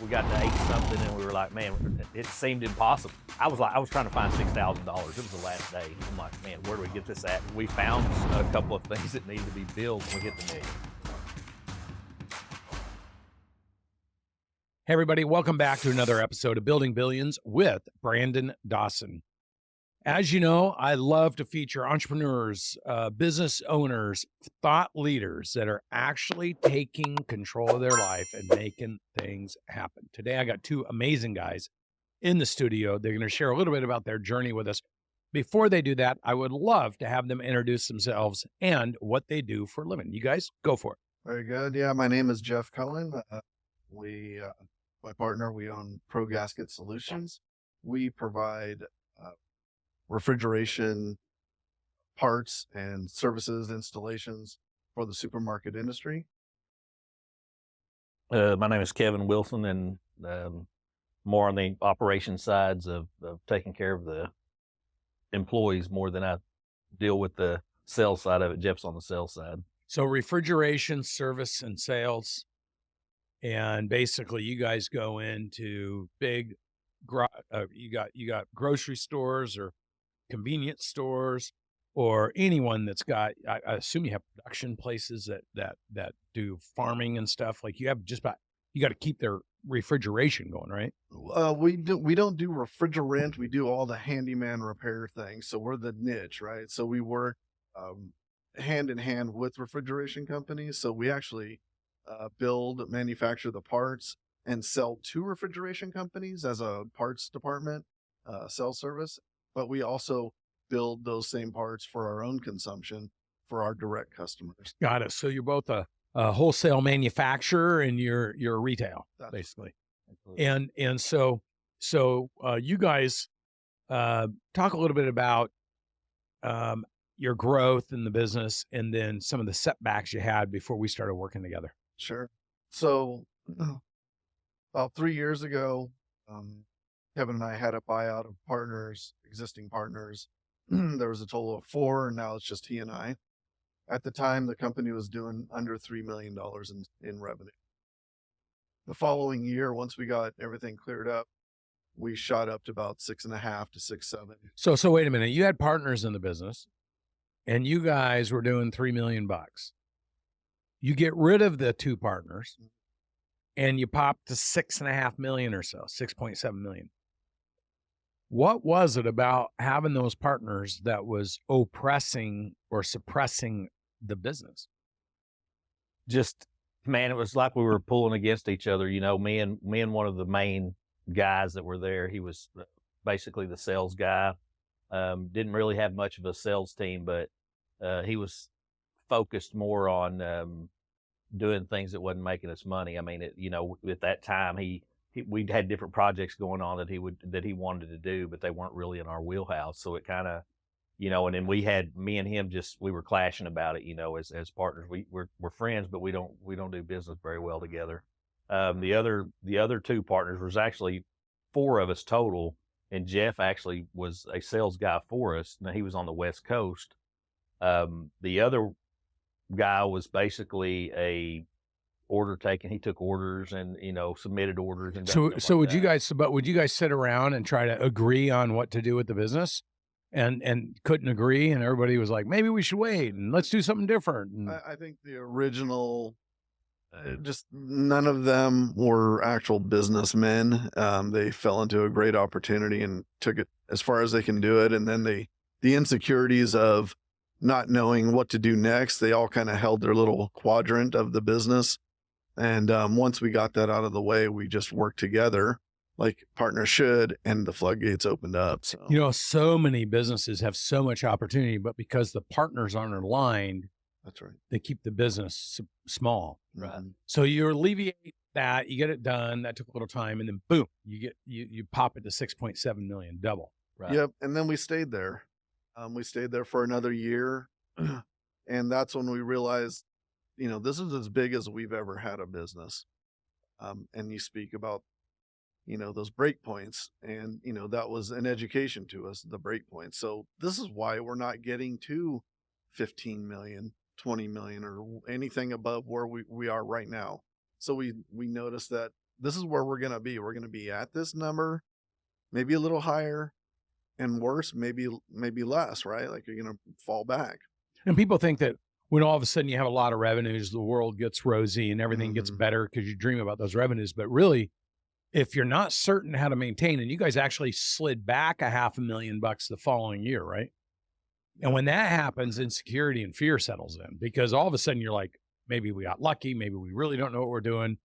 We got to 8 something and we were like, man, it seemed impossible. I was trying to find $6,000. It was the last day. I'm like, man, where do we get this at? We found a couple of things that needed to be built when we hit the million. Hey, everybody, welcome back to another episode of Building Billions with Brandon Dawson. As you know, I love to feature entrepreneurs, business owners, thought leaders that are actually taking control of their life and making things happen. Today, I got two amazing guys in the studio. They're going to share a little bit about their journey with us. Before they do that, I would love to have them introduce themselves and what they do for a living. You guys, go for it. Very good. Yeah, my name is Jeff Cohen. My partner, we own ProGasket Solutions. We provide refrigeration parts and services installations for the supermarket industry. My name is Kevin Wilson, and more on the operation sides of taking care of the employees more than I deal with the sales side of it. Jeff's on the sales side. So refrigeration, service, and sales. And basically you guys go into big, you got grocery stores or convenience stores or anyone that's got, I assume you have production places that do farming and stuff. Like you have you got to keep their refrigeration going, right? We don't do refrigerant. We do all the handyman repair things. So we're the niche, right? So we work hand in hand with refrigeration companies. So we actually build, manufacture the parts and sell to refrigeration companies as a parts department, sales service. But we also build those same parts for our own consumption for our direct customers. Got it. So you're both a wholesale manufacturer and you're retail, basically. Absolutely. And so you guys talk a little bit about your growth in the business and then some of the setbacks you had before we started working together. Sure. So about 3 years ago, Kevin and I had a buyout of partners, existing partners. There was a total of 4, and now it's just he and I. At the time, the company was doing under $3 million in revenue. The following year, once we got everything cleared up, we shot up to about 6.5 to 6.7. So wait a minute. You had partners in the business and you guys were doing $3 million. You get rid of the 2 partners and you pop to 6.5 million or so, 6.7 million. What was it about having those partners that was oppressing or suppressing the business? Just, man, it was like we were pulling against each other. You know, me and one of the main guys that were there, he was basically the sales guy. Didn't really have much of a sales team, but he was focused more on doing things that wasn't making us money. I mean, at that time, we'd had different projects going on that he wanted to do, but they weren't really in our wheelhouse. So it kind of, and then me and him we were clashing about it, as partners. We're friends, but we don't do business very well together. The other 2 partners was actually 4 of us total, and Jeff actually was a sales guy for us. Now he was on the West Coast. The other guy was basically a order taking. He took orders and submitted orders and so would you guys sit around and try to agree on what to do with the business and couldn't agree, and everybody was like, maybe we should wait and let's do something different? And I think the original, just none of them were actual businessmen. They fell into a great opportunity and took it as far as they can do it. And then the insecurities of not knowing what to do next, they all kind of held their little quadrant of the business. And once we got that out of the way, we just worked together like partners should, and the floodgates opened up. So, so many businesses have so much opportunity, but because the partners aren't aligned, that's right, they keep the business small. Right. So you alleviate that, you get it done. That took a little time, and then boom, you pop it to 6.7 million, double. Right. Yep. And then we stayed there. We stayed there for another year. And that's when we realized, this is as big as we've ever had a business. And you speak about, those break points, and, that was an education to us, the break points. So this is why we're not getting to 15 million, 20 million, or anything above where we are right now. So we noticed that this is where we're going to be. We're going to be at this number, maybe a little higher, and worse, maybe less, right? Like you're going to fall back. And people think that when all of a sudden you have a lot of revenues, the world gets rosy and everything gets better because you dream about those revenues. But really, if you're not certain how to maintain, and you guys actually slid back $500,000 the following year, right? And when that happens, insecurity and fear settles in, because all of a sudden you're like, maybe we got lucky. Maybe we really don't know what we're doing.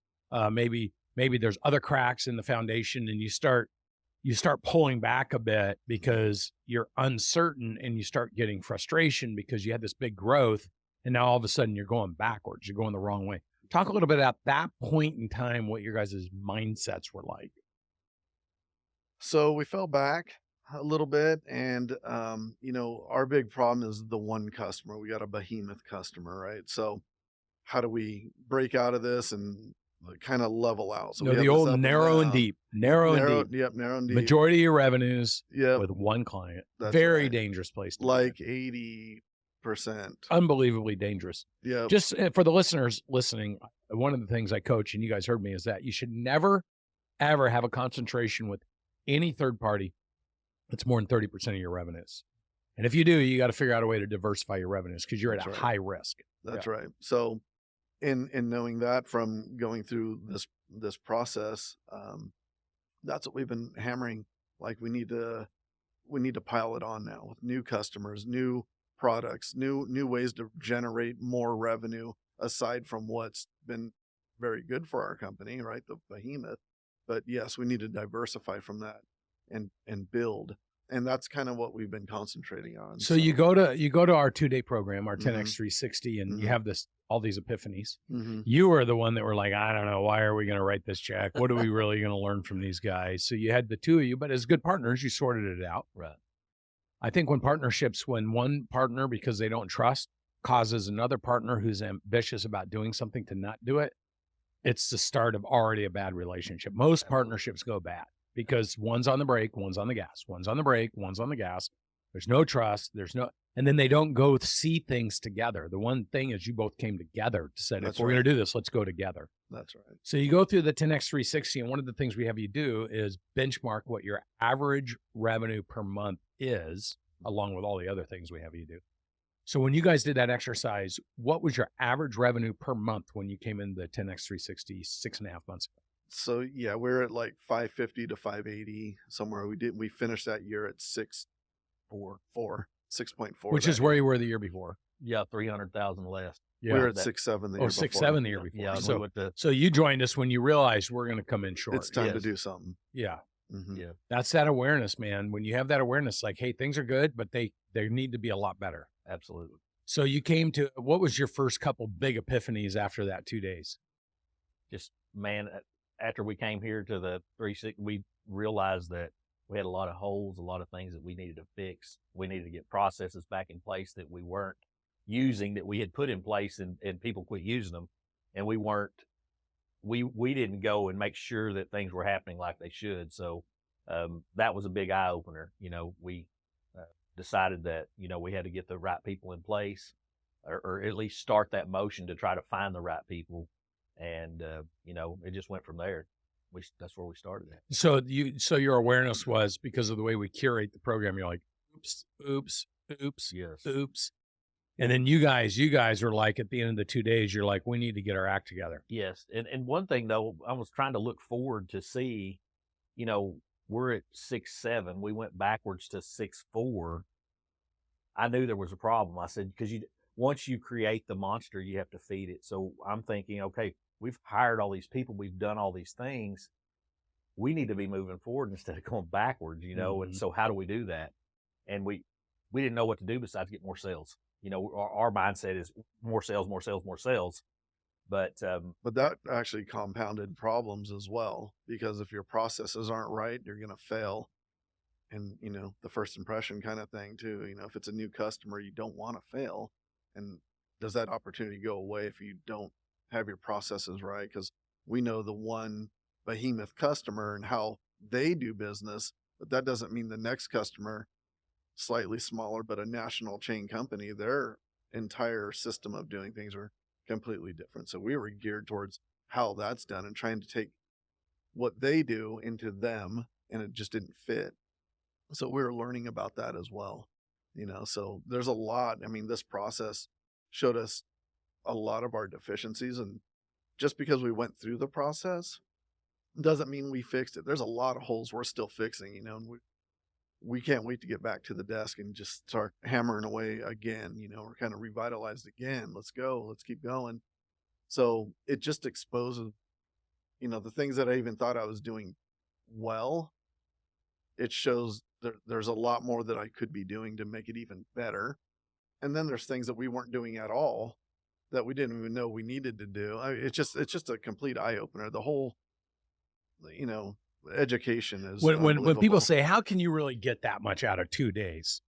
Maybe there's other cracks in the foundation, and you start pulling back a bit because you're uncertain, and you start getting frustration because you had this big growth, and now all of a sudden you're going backwards. You're going the wrong way. Talk a little bit about that point in time, what your guys' mindsets were like. So we fell back a little bit, and our big problem is the one customer. We got a behemoth customer, right? So how do we break out of this and kind of level out? So the old narrow and deep. Yep, narrow and deep. Majority of your revenues Yep. with one client. That's Very right. dangerous place to Like be. 80%. Unbelievably dangerous. Yeah. Just for the listeners listening, one of the things I coach, and you guys heard me, is that you should never, ever have a concentration with any third party that's more than 30% of your revenues. And if you do, you got to figure out a way to diversify your revenues because you're at a high risk. That's right. So in knowing that from going through this process, that's what we've been hammering. Like we need to pile it on now with new customers, new products, new ways to generate more revenue aside from what's been very good for our company, right? The behemoth. But yes, we need to diversify from that and build. And that's kind of what we've been concentrating on. So you go to our 2-day program, our 10X 360, and you have all these epiphanies. You were the one that were like, I don't know, why are we going to write this check? What are we really going to learn from these guys? So you had the two of you, but as good partners, you sorted it out. Right. I think when one partner, because they don't trust, causes another partner who's ambitious about doing something to not do it, it's the start of already a bad relationship. Most partnerships go bad because one's on the brake, one's on the gas, one's on the brake, one's on the gas. There's no trust. And then they don't go see things together. The one thing is you both came together to say, if we're going to do this, let's go together. That's right. So you go through the 10X 360, and one of the things we have you do is benchmark what your average revenue per month is, along with all the other things we have you do. So when you guys did that exercise, what was your average revenue per month when you came in the 10X 360 6.5 months ago? So yeah, we're at like 550 to 580 somewhere. We finished that year at 6.4, which is where you were the year before. Yeah, 300,000 less. Yeah, we were at 6.7 the year before. 6.7 the year before. Yeah. So you joined us when you realized we're going to come in short. It's time to do something. Yeah. Yeah. That's that awareness, man. When you have that awareness, like, hey, things are good, but they need to be a lot better. Absolutely. So you came to, what was your first couple big epiphanies after that 2 days? Just, man, after we came here to the 360, we realized that we had a lot of holes, a lot of things that we needed to fix. We needed to get processes back in place that we weren't using, that we had put in place, and people quit using them. And we didn't go and make sure that things were happening like they should. So that was a big eye opener. We decided that, we had to get the right people in place, or at least start that motion to try to find the right people. And, it just went from there. That's where we started at. So your awareness was, because of the way we curate the program, you're like, oops, Yes. oops. And then you guys are like, at the end of the 2 days, you're like, we need to get our act together. Yes. And one thing though, I was trying to look forward to see, we're at 6.7. We went backwards to 6.4. I knew there was a problem. I said, because once you create the monster, you have to feed it. So I'm thinking, okay, we've hired all these people. We've done all these things. We need to be moving forward instead of going backwards, And so how do we do that? And we didn't know what to do besides get more sales. Our mindset is more sales, more sales, more sales. But that actually compounded problems as well, because if your processes aren't right, you're going to fail. And, the first impression kind of thing too, if it's a new customer, you don't want to fail. And does that opportunity go away if you don't have your processes right? Because we know the one behemoth customer and how they do business, but that doesn't mean the next customer, slightly smaller, but a national chain company, their entire system of doing things are completely different. So we were geared towards how that's done and trying to take what they do into them, and it just didn't fit. So we were learning about that as well, so there's a lot. I mean, this process showed us a lot of our deficiencies, and just because we went through the process doesn't mean we fixed it. There's a lot of holes we're still fixing, and we can't wait to get back to the desk and just start hammering away again. We're kind of revitalized again. Let's go. Let's keep going. So it just exposes, the things that I even thought I was doing well. It shows there's a lot more that I could be doing to make it even better. And then there's things that we weren't doing at all that we didn't even know we needed to do. It's just a complete eye opener. The whole, education is when people say, how can you really get that much out of 2 days?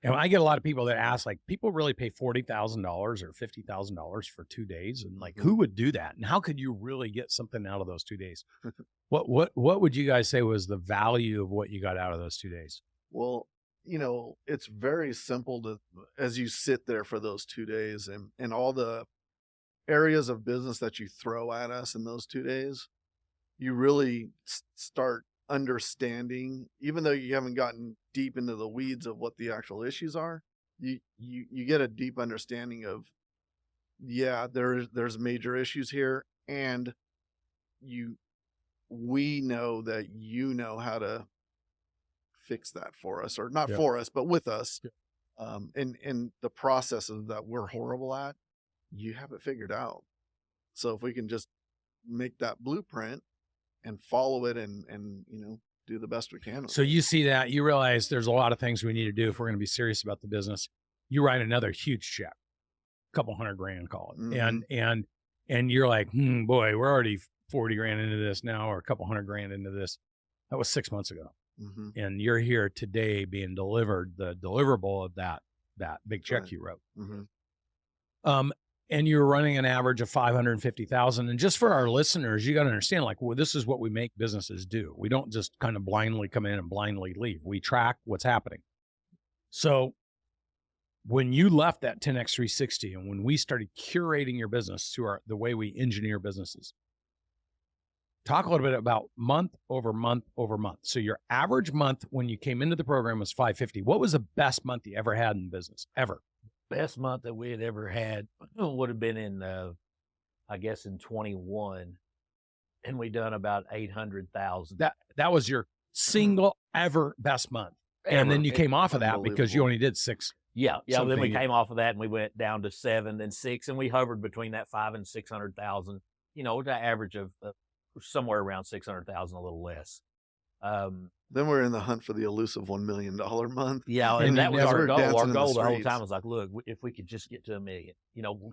And I get a lot of people that ask, like, people really pay $40,000 or $50,000 for 2 days, and like, who would do that? And how could you really get something out of those 2 days? What would you guys say was the value of what you got out of those 2 days? Well, it's very simple as you sit there for those 2 days, and all the areas of business that you throw at us in those 2 days, you really start understanding, even though you haven't gotten deep into the weeds of what the actual issues are, you get a deep understanding of, there's major issues here, and we know that how to fix that for us, or not for us, but with us. And the processes that we're horrible at, you have it figured out. So if we can just make that blueprint and follow it and do the best we can. So you see that, you realize there's a lot of things we need to do if we're going to be serious about the business. You write another huge check, a couple $100,000, call it. Mm-hmm. And you're like, boy, we're already 40 grand into this now, or a couple $100,000 into this. That was 6 months ago. Mm-hmm. And you're here today being delivered the deliverable of that big check you wrote. Mm-hmm. And you're running an average of 550,000. And just for our listeners, you got to understand, like, well, this is what we make businesses do. We don't just kind of blindly come in and blindly leave. We track what's happening. So when you left that 10X 360 and when we started curating your business through the way we engineer businesses, talk a little bit about month over month over month. So your average month when you came into the program was 550. What was the best month you ever had in business, ever? Best month that we had ever had would have been in, I guess, in 21, and we done about 800,000. That was your single ever best month, and then you came off of that because you only did 6. Yeah. Then we came off of that and we went down to 7 and 6, and we hovered between that 500,000 and 600,000. The average of somewhere around 600,000, a little less. Then we're in the hunt for the elusive $1 million month. Yeah, and that was our goal. Our goal the whole time was like, look, if we could just get to $1 million,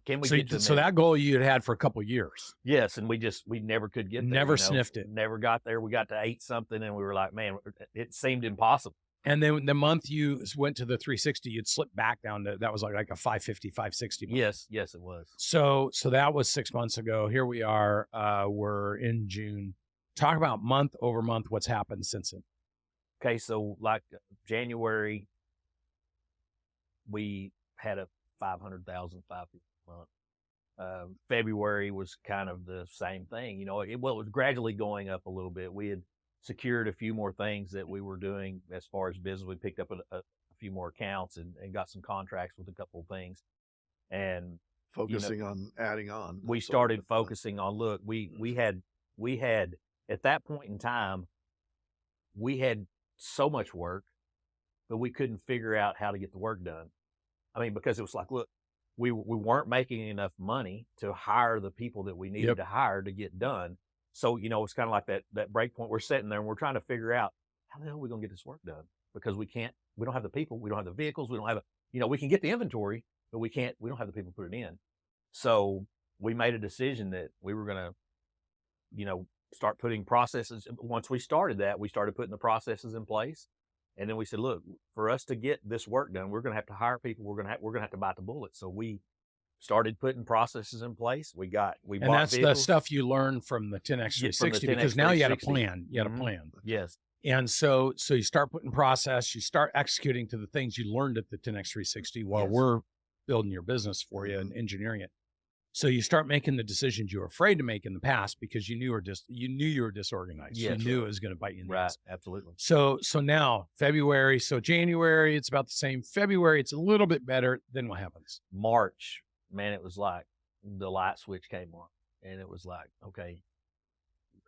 can we get to $1 million? So that goal you had for a couple of years. Yes, and we never could get there. Never sniffed it. Never got there. We got to 8 something, and we were like, man, it seemed impossible. And then the month you went to the 360, you'd slip back down to, that was like a 550, 560 month. Yes, it was. So that was 6 months ago. Here we are. We're in June. Talk about month over month, what's happened since then. Okay, so like January, we had a 500,000, 550 month. February was kind of the same thing. It was gradually going up a little bit. We had secured a few more things that we were doing as far as business. We picked up a few more accounts and got some contracts with a couple of things. And focusing on adding on. We started focusing on, look, we had at that point in time, we had so much work, but we couldn't figure out how to get the work done. I mean, because it was like, look, we weren't making enough money to hire the people that we needed to hire to get done. So, it's kind of like that break point. We're sitting there and we're trying to figure out how the hell are we going to get this work done? Because we don't have the people, we don't have the vehicles, we don't have we can get the inventory, but we don't have the people to put it in. So we made a decision that we were going to, start putting processes. Once we started that, we started putting the processes in place. And then we said, look, for us to get this work done, we're going to have to hire people. We're going to have to bite the bullet. So we started putting processes in place. We bought that's vehicles. The stuff you learned from the 10X 360 because now you had a plan. You had a plan. Yes. And so you start putting process, you start executing to the things you learned at the 10X 360 while we're building your business for you and engineering it. So you start making the decisions you were afraid to make in the past because you knew you were disorganized. Yes. You knew it was going to bite you in the Right. ass. Absolutely. So now February, so January, it's about the same. February, it's a little bit better. Then what happens? March, man, it was like the light switch came on, and it was like, okay.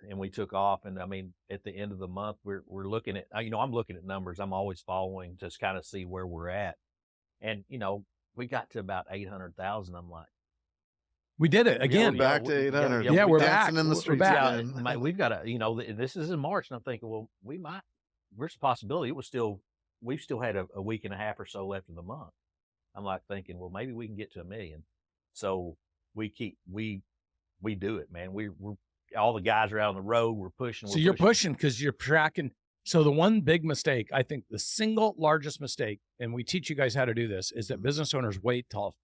And we took off. And I mean, at the end of the month, we're looking at, I'm looking at numbers. I'm always following, just kind of see where we're at. And, we got to about 800,000. I'm like, We did it Yeah, again. we're back to 800. Yeah, we're dancing back. in the We're streets back. again. We've got to, this is in March, and I'm thinking, well, there's a possibility. We still had a week and a half or so left in the month. I'm like thinking, well, maybe we can get to $1 million. So we do it, man. We're all the guys are out on the road. We're pushing. So you're pushing because you're tracking. So the one big mistake, I think the single largest mistake, and we teach you guys how to do this, is that business owners wait till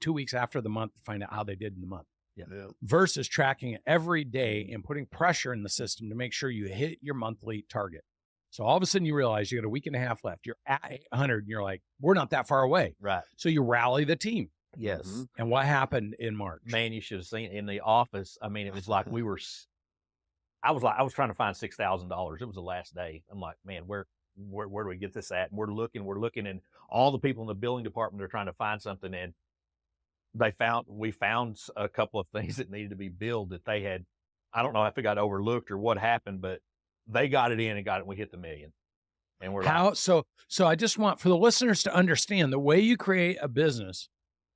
2 weeks after the month to find out how they did in the month. Yeah. Versus tracking it every day and putting pressure in the system to make sure you hit your monthly target. So all of a sudden you realize you got a week and a half left. You're at 800 and you're like, we're not that far away. Right. So you rally the team. Yes. Mhm. And what happened in March? Man, you should have seen in the office. I mean, it was like I was trying to find $6,000. It was the last day. I'm like, man, where do we get this at? And we're looking, and all the people in the billing department are trying to find something. And we found a couple of things that needed to be billed that they had. I don't know if it got overlooked or what happened, but they got it in and got it. We hit the $1 million. And we're like, So I just want for the listeners to understand the way you create a business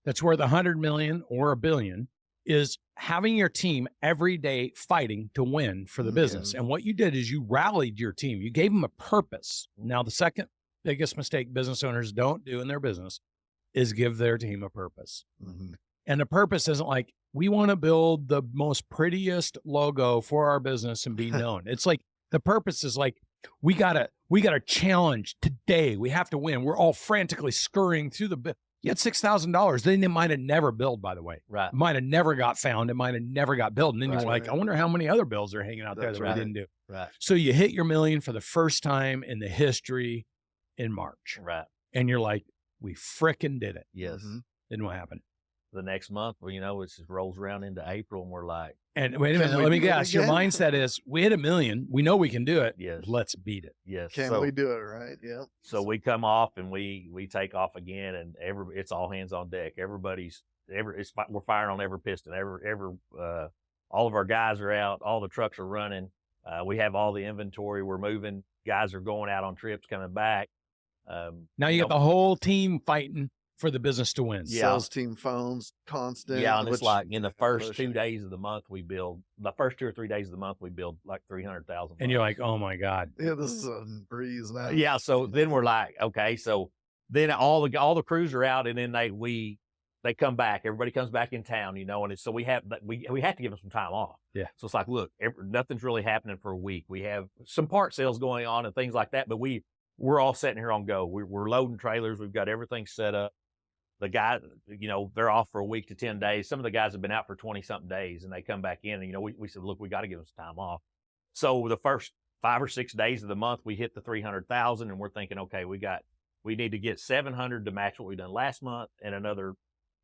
that's worth 100 million or $1 billion is having your team every day fighting to win for the business. And what you did is you rallied your team. You gave them a purpose. Now, the second biggest mistake business owners don't do in their business is give their team a purpose. Mhm. And the purpose isn't like, we want to build the most prettiest logo for our business and be known. It's like, the purpose is like, we got a challenge today. We have to win. We're all frantically scurrying through the You had $6,000. Then they might have never billed, by the way. right. It might have never got found. It might have never got billed. And then That's you're like, right. I wonder how many other bills are hanging out there That's that right. we didn't do. Right. So you hit your $1 million for the first time in the history in March. Right. And you're like, we frickin' did it. Yes. Mhm. Then what happened? The next month, well, it just rolls around into April, and we're like, And wait a Can minute, we let me do it guess. Your again? mindset is, we hit $1 million. We know we can do it. yes, Let's beat it. yes. Can so, we do it right? Yeah. So we come off and we take off again, and it's all hands on deck. We're firing on every piston. All of our guys are out. All the trucks are running. We have all the inventory. We're moving. Guys are going out on trips, coming back. Now you got the whole team fighting for the business to win. Yeah. Sales team phones constant. Yeah, and it's which- like in the first 2 pushing. days of the month, the first 2 or 3 days of the month, we build like 300,000. And you're like, oh my God. Yeah, this is a breeze now. Yeah. So then we're like, okay, so then all the crews are out, and then they come back. Everybody comes back in town, and so we have to give them some time off. Yeah. So it's like, look, nothing's really happening for a week. We have some part sales going on and things like that, but we're all sitting here on go. We're loading trailers. We've got everything set up. The guys, they're off for a week to 10 days. Some of the guys have been out for 20 something days, and they come back in, and we said, look, we got to give them some time off. So the first 5 or 6 days of the month, we hit the 300,000, and we're thinking, okay, we need to get 700 to match what we done last month, and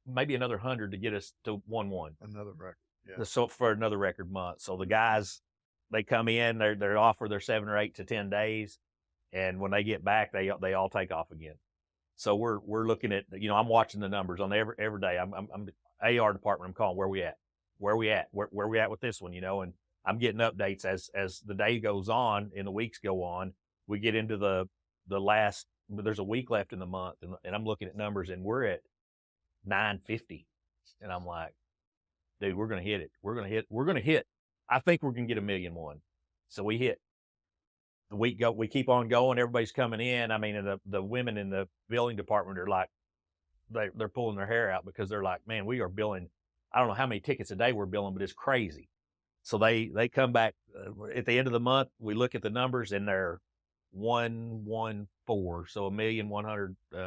maybe another 100 to get us to 1-1. Another record. Yeah. So for another record month. So the guys, they come in, they're off for their 7 or 8 to 10 days, and when they get back, they all take off again. So we're looking at, I'm watching the numbers on every day. I'm AR department. I'm calling where we at with this one, and I'm getting updates as the day goes on and the weeks go on. We get into the last. There's a week left in the month, and I'm looking at numbers, and we're at 950, and I'm like, dude, we're gonna hit it. We're gonna hit. I think we're gonna get $1 million. So we hit. We keep on going. Everybody's coming in. I mean, and the women in the billing department are like, they're pulling their hair out because they're like, man, we are billing. I don't know how many tickets a day we're billing, but it's crazy. So they come back at the end of the month. We look at the numbers, and they're 114. So 1,140,000.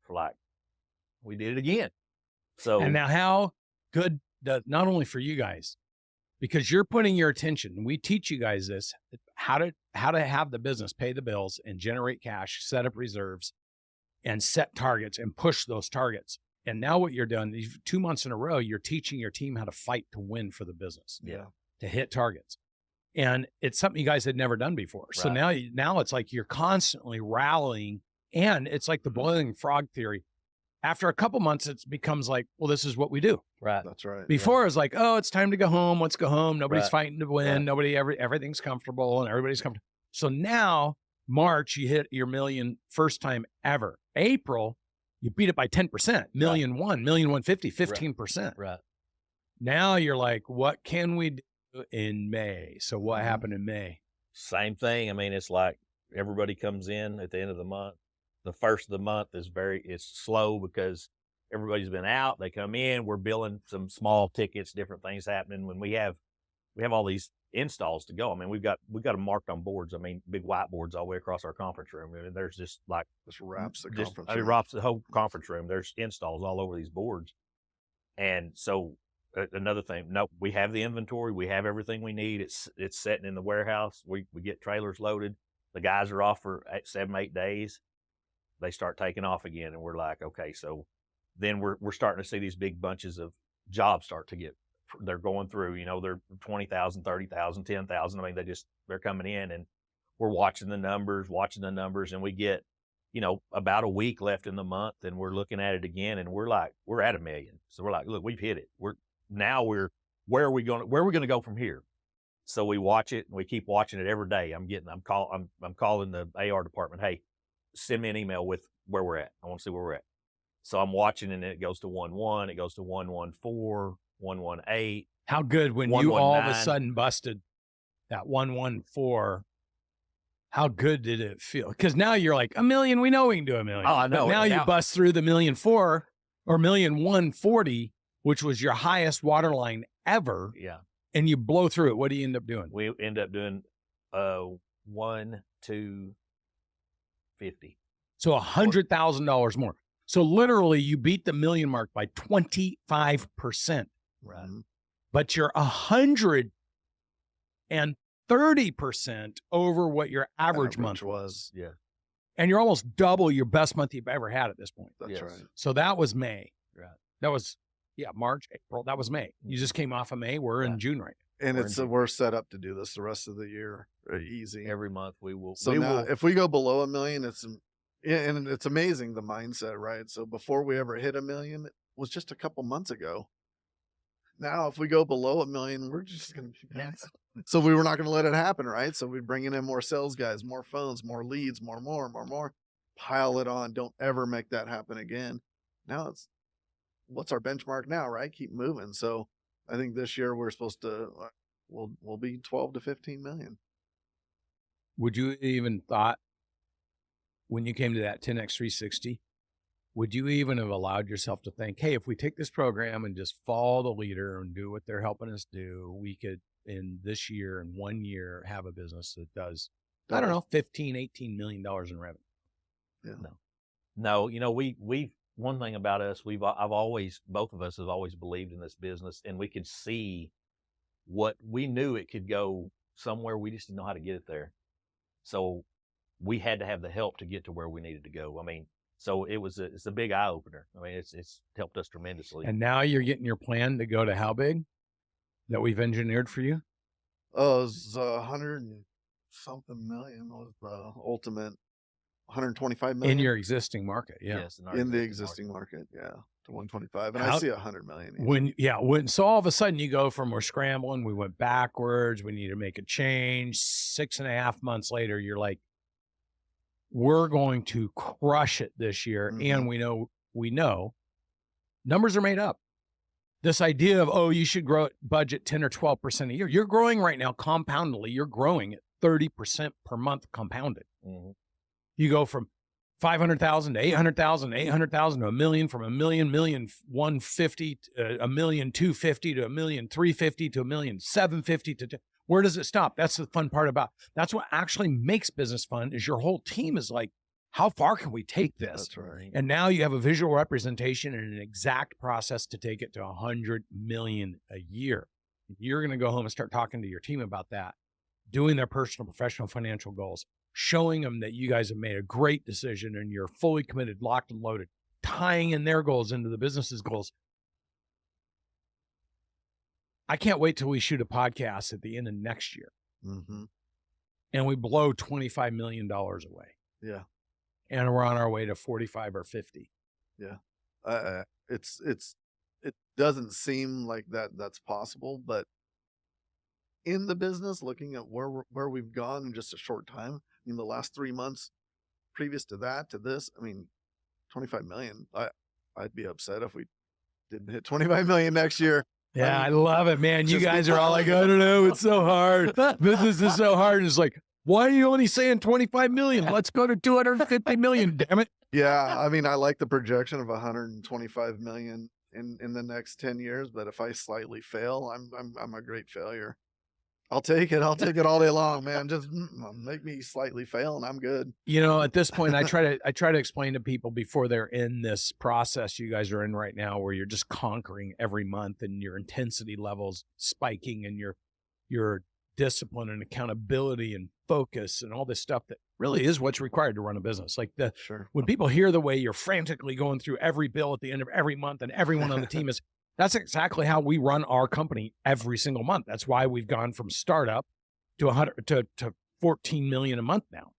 For like, we did it again. So And now how good, not only for you guys, because you're putting your attention, we teach you guys this, how to have the business pay the bills and generate cash, set up reserves, and set targets and push those targets. And now what you're doing, these 2 months in a row, you're teaching your team how to fight to win for the business, to hit targets. And it's something you guys had never done before. So now it's like you're constantly rallying, and it's like the boiling frog theory. After a couple months, it becomes like, well, this is what we do. Right. That's right. Before it was like, oh, it's time to go home. Let's go home. Nobody's fighting to win. Everything's comfortable and everybody's comfortable. So now March, you hit your million first time ever. April, you beat it by 10%, million one, million 150, 15%. Right. Now you're like, what can we do in May? So what happened in May? Same thing. I mean, it's like everybody comes in at the end of the month. The first of the month is it's slow because everybody's been out. They come in, we're billing some small tickets, different things happening. When we have all these installs to go. I mean, we've got them marked on boards. I mean, big whiteboards all the way across our conference room. I mean, there's just like, this wraps the conference room. It wraps the whole conference room. There's installs all over these boards. And so another thing, no, we have the inventory. We have everything we need. It's sitting in the warehouse. We get trailers loaded. The guys are off for 7-8 days. They start taking off again. And we're like, okay, so then we're starting to see these big bunches of jobs start to they're going through, they're 20,000, 30,000, 10,000. I mean, they're coming in, and we're watching the numbers, and we get, about a week left in the month, and we're looking at it again, and we're like, we're at 1 million. So we're like, look, we've hit it. where are we going to go from here? So we watch it, and we keep watching it every day. I'm calling the AR department. Hey, send me an email with where we're at. I want to see where we're at. So I'm watching, and it goes to 1-1, it goes to 1-1-4, 1-1-8. How good when you all of a sudden busted that 1-1-4. How good did it feel? Because now you're like, 1 million, we know we can do 1 million. Oh, I know. But now you bust through the 1,000,004 or 1,140, which was your highest waterline ever. Yeah. And you blow through it. What do you end up doing? We end up doing 1,250. So $100,000 more. So literally you beat the 1 million mark by 25%. Right. But you're 130% over what your average month was. Yeah. And you're almost double your best month you've ever had at this point. That's right. So that was May. Right. That was, March, April. That was May. You just came off of May. We're in June right now. And we're set up to do this the rest of the year. Easy. Every month we will. So if we go below 1 million, and it's amazing, the mindset, right? So before we ever hit 1 million, it was just a couple months ago. Now, if we go below 1 million, we're just going to be So we were not going to let it happen, right? So we're bringing in more sales guys, more phones, more leads, more, pile it on. Don't ever make that happen again. Now what's our benchmark now, right? Keep moving. So I think this year we're supposed to, we'll be 12 to 15 million. Would you even thought when you came to that 10X 360, would you even have allowed yourself to think, hey, if we take this program and just follow the leader and do what they're helping us do, we could in 1 year have a business that does, I don't know, $15, $18 million in revenue? Yeah. No, we one thing about us, both of us have always believed in this business, and we could see we knew it could go somewhere. We just didn't know how to get it there. So we had to have the help to get to where we needed to go. I mean, so it's a big eye opener. I mean, it's helped us tremendously. And now you're getting your plan to go to how big that we've engineered for you? Oh, it was 100 and something million was the ultimate. 125 million in your existing market. Yeah. Yes, in the existing market. Yeah. To 125. And I see 100 million. So all of a sudden you go from, we're scrambling, we went backwards, we need to make a change. 6.5 months later, you're like, we're going to crush it this year. Mm-hmm. And we know numbers are made up. This idea of, you should grow budget 10 or 12% a year. You're growing right now compoundedly. You're growing at 30% per month compounded. Mm-hmm. You go from 500,000 to 800,000, 800,000 to 1 million, from 1 million, 1,150 to 1,250 to 1,350 to 1,750 to where does it stop? That's the fun part that's what actually makes business fun, is your whole team is like, how far can we take this? That's right. And now you have a visual representation and an exact process to take it to 100 million a year. You're going to go home and start talking to your team about that, doing their personal, professional, financial goals, showing them that you guys have made a great decision and you're fully committed, locked and loaded. tying in their goals into the business's goals. I can't wait till we shoot a podcast at the end of next year. Mm-hmm. And we blow $25 million away. Yeah. And we're on our way to 45 or 50. Yeah. It doesn't seem like that's possible, but in the business, looking at where we've gone in just a short time, I mean, the last 3 months previous to that, to this, I mean, 25 million, I'd be upset if we didn't hit 25 million next year. Yeah, I love it, man. You guys are all like, I don't know, it's so hard. Business is so hard. And it's like, why are you only saying 25 million? Let's go to 250 million, damn it. Yeah, I mean, I like the projection of 125 million in the next 10 years, but if I slightly fail, I'm a great failure. I'll take it all day long, man. Just make me slightly fail and I'm good. You know, at this point, I try to explain to people before they're in this process you guys are in right now, where you're just conquering every month and your intensity levels spiking and your discipline and accountability and focus and all this stuff that really is what's required to run a business. Like when people hear the way you're frantically going through every bill at the end of every month and everyone on the team is, that's exactly how we run our company every single month. That's why we've gone from startup to 100 to 14 million a month now.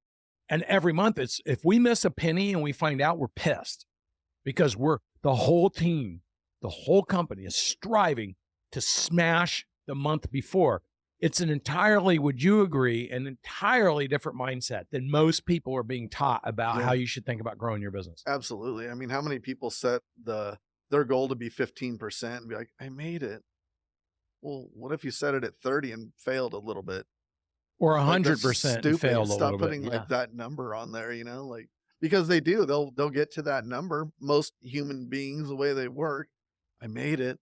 And every month it's, if we miss a penny and we find out, we're pissed because the whole team, the whole company is striving to smash the month before. It's an entirely, would you agree, an entirely different mindset than most people are being taught about how you should think about growing your business. Absolutely. I mean, how many people set their goal to be 15% and be like, I made it. Well, what if you set it at 30 and failed a little bit? Or 100% and failed a little bit. Stop putting like that number on there, you know, like, because they do, they'll get to that number. Most human beings, the way they work, I made it.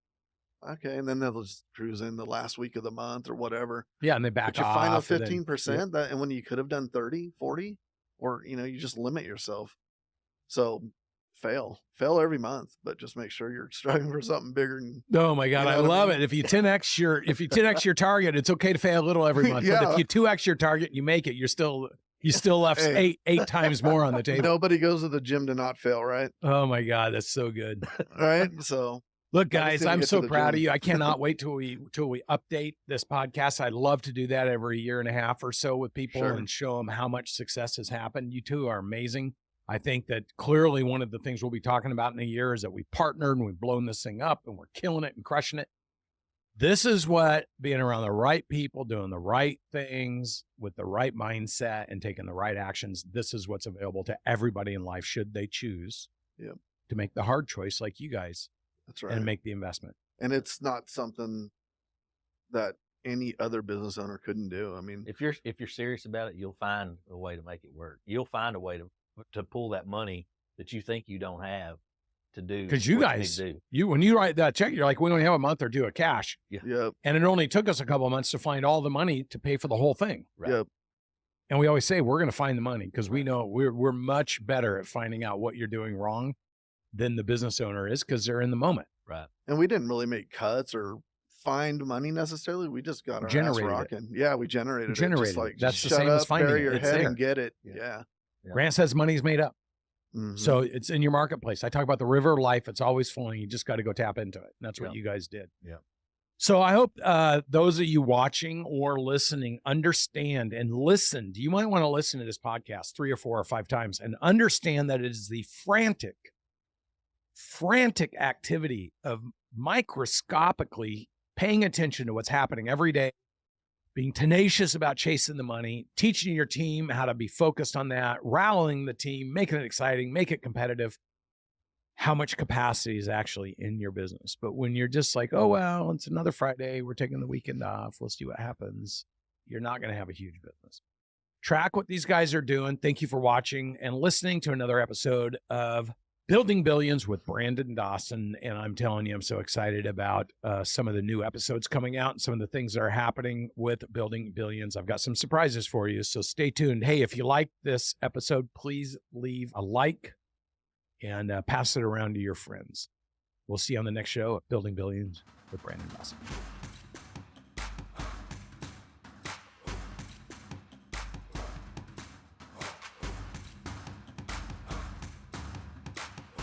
Okay. And then they'll just cruise in the last week of the month or whatever. Yeah. And they back off. But your final 15%, and when you could have done 30, 40, or, you know, you just limit yourself. So fail every month, but just make sure you're striving for something bigger. Oh my God. I love it. If you 10X your target, it's okay to fail a little every month. But if you 2X your target and you make it, you still left eight times more on the table. Nobody goes to the gym to not fail, right? Oh my God. That's so good. Right. So look, guys, I'm so proud of you. I cannot wait till we update this podcast. I'd love to do that every year and a half or so with people and show them how much success has happened. You two are amazing. I think that clearly one of the things we'll be talking about in a year is that we partnered and we've blown this thing up and we're killing it and crushing it. This is what being around the right people, doing the right things with the right mindset and taking the right actions. This is what's available to everybody in life should they choose to make the hard choice like you guys. That's right. And make the investment. And it's not something that any other business owner couldn't do. I mean, if you're serious about it, you'll find a way to make it work. You'll find a way to pull that money that you think you don't have to do. Because you guys, when you write that check, you're like, we only have a month or two of cash. Yep. And it only took us a couple of months to find all the money to pay for the whole thing. Right. Yep. And we always say, we're going to find the money because we know we're much better at finding out what you're doing wrong than the business owner is because they're in the moment. Right. And we didn't really make cuts or find money necessarily. We just got our ass rocking. Yeah, we generated it. Just like, that's just the same as finding bury it. your It's head there. and get it. Yeah. Grant says money's made up. Mm-hmm. So it's in your marketplace. I talk about the river of life. It's always flowing. You just got to go tap into it. And that's what you guys did. Yeah. So I hope those of you watching or listening understand and listened. You might want to listen to this podcast 3 or 4 or 5 times and understand that it is the frantic activity of microscopically paying attention to what's happening every day, being tenacious about chasing the money, teaching your team how to be focused on that, rallying the team, making it exciting, make it competitive, how much capacity is actually in your business. But when you're just like, oh, well, it's another Friday, we're taking the weekend off, we'll see what happens, you're not going to have a huge business. Track what these guys are doing. Thank you for watching and listening to another episode of Building Billions with Brandon Dawson. And I'm telling you, I'm so excited about some of the new episodes coming out and some of the things that are happening with Building Billions. I've got some surprises for you, so stay tuned. Hey, if you like this episode, please leave a like and pass it around to your friends. We'll see you on the next show at Building Billions with Brandon Dawson.